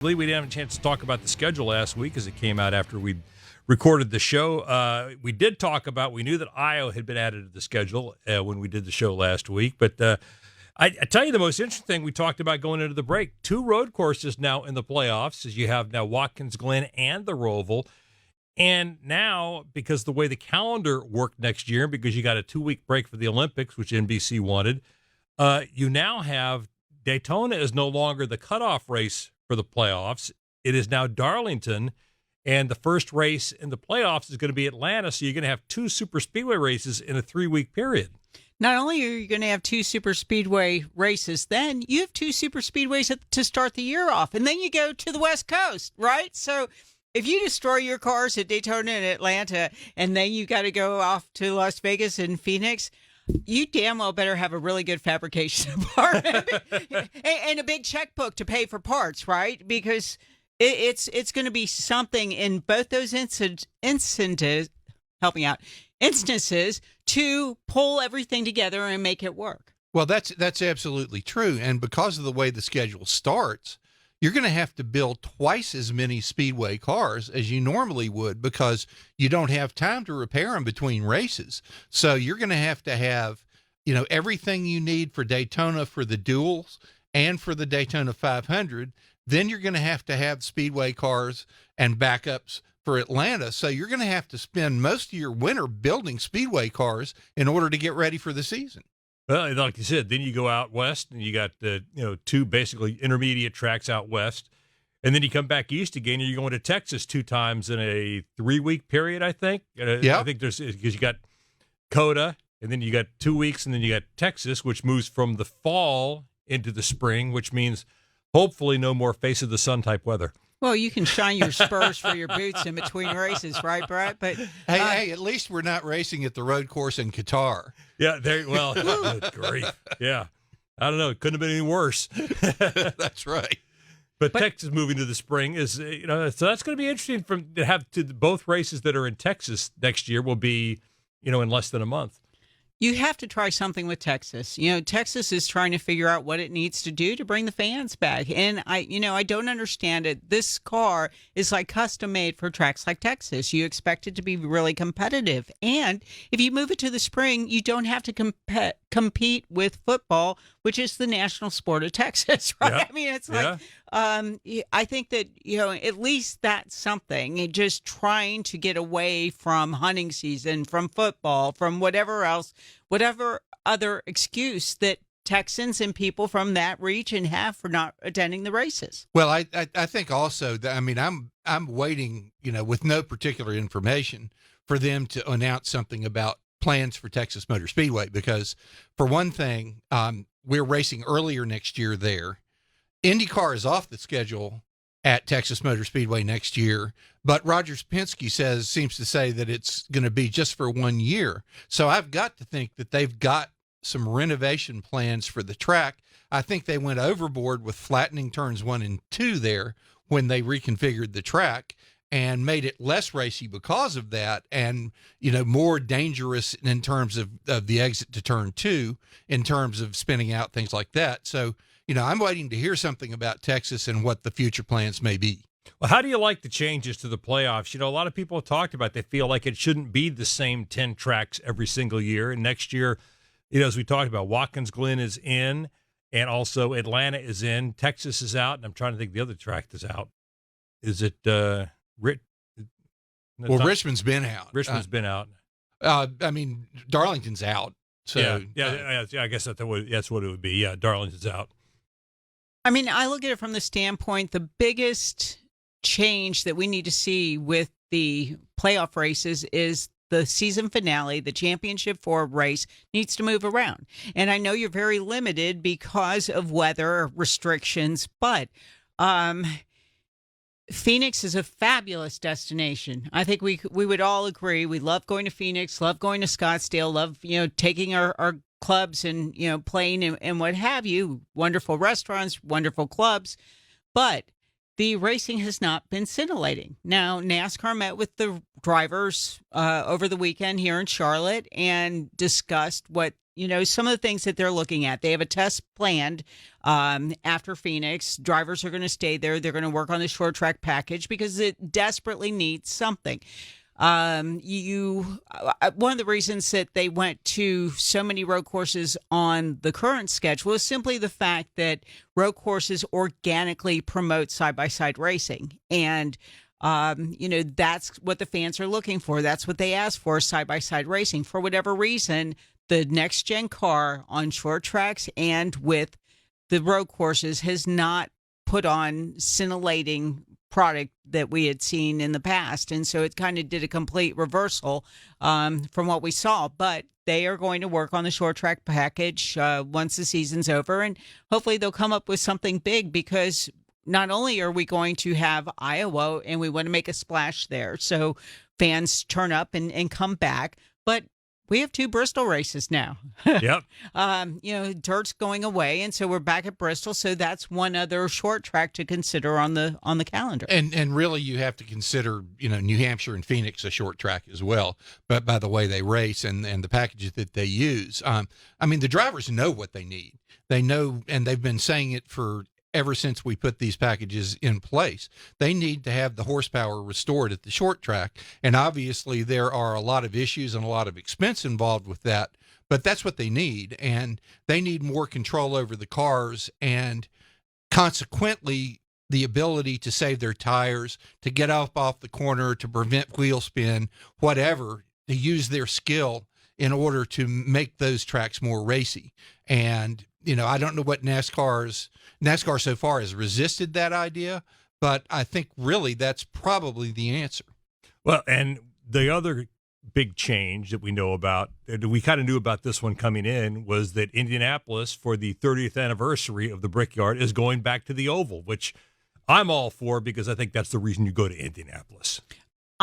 We didn't have a chance to talk about the schedule last week as it came out after we recorded the show. We did talk about, we knew that Iowa had been added to the schedule when we did the show last week. But I tell you, the most interesting thing we talked about going into the break, 2 road courses now in the playoffs, as you have now Watkins Glen and the Roval. And now, because the way the calendar worked next year, because you got a 2-week break for the Olympics, which NBC wanted, you now have Daytona is no longer the cutoff race for the playoffs. It is now Darlington, and the first race in the playoffs is going to be Atlanta, so you're going to have 2 superspeedway races in a 3-week period. Not only are you going to have 2 superspeedway races, then you have 2 superspeedways to start the year off, and then you go to the West Coast, right? So if you destroy your cars at Daytona and Atlanta, and then you got to go off to Las Vegas and Phoenix, you damn well better have a really good fabrication department and a big checkbook to pay for parts, right? Because it's going to be something in both those instances to pull everything together and make it work. Well, that's absolutely true. And because of the way the schedule starts, you're going to have to build twice as many Speedway cars as you normally would because you don't have time to repair them between races. So you're going to have, everything you need for Daytona for the duels and for the Daytona 500. Then you're going to have Speedway cars and backups for Atlanta. So you're going to have to spend most of your winter building Speedway cars in order to get ready for the season. Well, like you said, then you go out west, and you got 2 basically intermediate tracks out west, and then you come back east again. And you're going to Texas 2 times in a 3-week period, I think. Yeah, I think because you got Coda, and then you got 2 weeks, and then you got Texas, which moves from the fall into the spring, which means hopefully no more face of the sun type weather. Well, you can shine your spurs for your boots in between races, right, Brett? But hey, at least we're not racing at the road course in Qatar. Yeah, good grief. Yeah. I don't know. It couldn't have been any worse. That's right. But Texas moving to the spring is, so that's going to be interesting to have both races that are in Texas next year will be, in less than a month. You have to try something with Texas. Texas is trying to figure out what it needs to do to bring the fans back. And I don't understand it. This car is like custom made for tracks like Texas. You expect it to be really competitive. And if you move it to the spring, you don't have to compete with football, which is the national sport of Texas, right? Yeah. I mean, it's like, I think that, at least that's something. Just trying to get away from hunting season, from football, from whatever else, whatever other excuse that Texans and people from that region have for not attending the races. Well, I think also that, I'm waiting, with no particular information for them to announce something about plans for Texas Motor Speedway, because for one thing, we're racing earlier next year there. IndyCar is off the schedule at Texas Motor Speedway next year, but Roger Penske seems to say that it's going to be just for 1 year. So I've got to think that they've got some renovation plans for the track. I think they went overboard with flattening turns 1 and 2 there when they reconfigured the track and made it less racy because of that, and more dangerous in terms of the exit to turn 2, in terms of spinning out, things like that. So I'm waiting to hear something about Texas and what the future plans may be. Well, how do you like the changes to the playoffs? A lot of people have talked about, they feel like it shouldn't be the same 10 tracks every single year. And next year, as we talked about, Watkins Glen is in, and also Atlanta is in. Texas is out, and I'm trying to think the other track is out. Is it Richmond's been out. Richmond's been out. Darlington's out. So yeah, I guess that's what it would be. Yeah, Darlington's out. I look at it from the standpoint, the biggest change that we need to see with the playoff races is the season finale, the championship 4 race needs to move around. And I know you're very limited because of weather restrictions, but Phoenix is a fabulous destination. I think we would all agree. We love going to Phoenix, love going to Scottsdale, love, taking our clubs and, playing and what have you. Wonderful restaurants, wonderful clubs. But the racing has not been scintillating. Now, NASCAR met with the drivers over the weekend here in Charlotte and discussed what, some of the things that they're looking at. They have a test planned after Phoenix. Drivers are going to stay there. They're going to work on the short track package because it desperately needs something. One of the reasons that they went to so many road courses on the current schedule is simply the fact that road courses organically promote side-by-side racing. And, that's what the fans are looking for. That's what they ask for, side-by-side racing. For whatever reason, the next-gen car on short tracks and with the road courses has not put on scintillating product that we had seen in the past. And so it kind of did a complete reversal from what we saw. But they are going to work on the short track package once the season's over. And hopefully they'll come up with something big, because not only are we going to have Iowa and we want to make a splash there so fans turn up and come back, but we have 2 Bristol races now. Yep. Dirt's going away, and so we're back at Bristol. So that's one other short track to consider on the calendar. And really, you have to consider, New Hampshire and Phoenix a short track as well. But by the way they race and the packages that they use, the drivers know what they need. They know, and they've been saying it for ever since we put these packages in place. They need to have the horsepower restored at the short track. And obviously there are a lot of issues and a lot of expense involved with that, but that's what they need. And they need more control over the cars and consequently the ability to save their tires, to get off the corner, to prevent wheel spin, whatever, to use their skill in order to make those tracks more racy. And, I don't know what NASCAR so far has resisted that idea, but I think really that's probably the answer. Well, and the other big change that we know about, we kind of knew about this one coming in, was that Indianapolis, for the 30th anniversary of the Brickyard, is going back to the Oval, which I'm all for, because I think that's the reason you go to Indianapolis.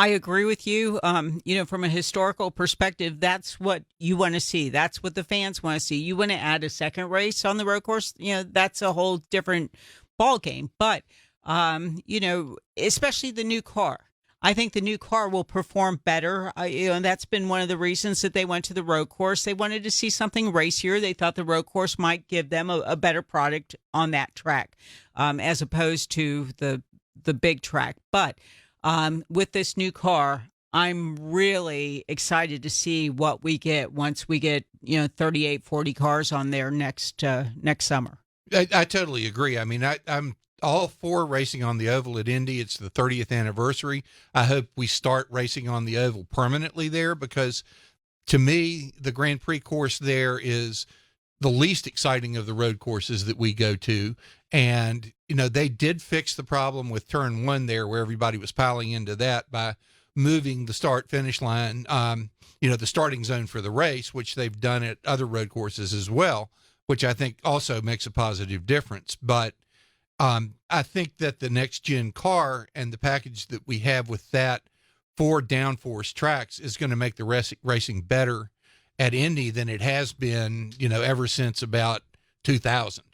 I agree with you. From a historical perspective, that's what you want to see. That's what the fans want to see. You want to add a second race on the road course, that's a whole different ball game. But, especially the new car. I think the new car will perform better. And that's been one of the reasons that they went to the road course. They wanted to see something racier. They thought the road course might give them a better product on that track, as opposed to the big track. But with this new car, I'm really excited to see what we get once we get 38, 40 cars on there next summer. I totally agree. I'm all for racing on the oval at Indy. It's the 30th anniversary. I hope we start racing on the oval permanently there, because to me, the Grand Prix course there is the least exciting of the road courses that we go to. And, they did fix the problem with turn 1 there, where everybody was piling into that, by moving the start finish line, the starting zone for the race, which they've done at other road courses as well, which I think also makes a positive difference. But I think that the next gen car and the package that we have with that for downforce tracks is going to make the racing better at Indy than it has been, ever since about 2000.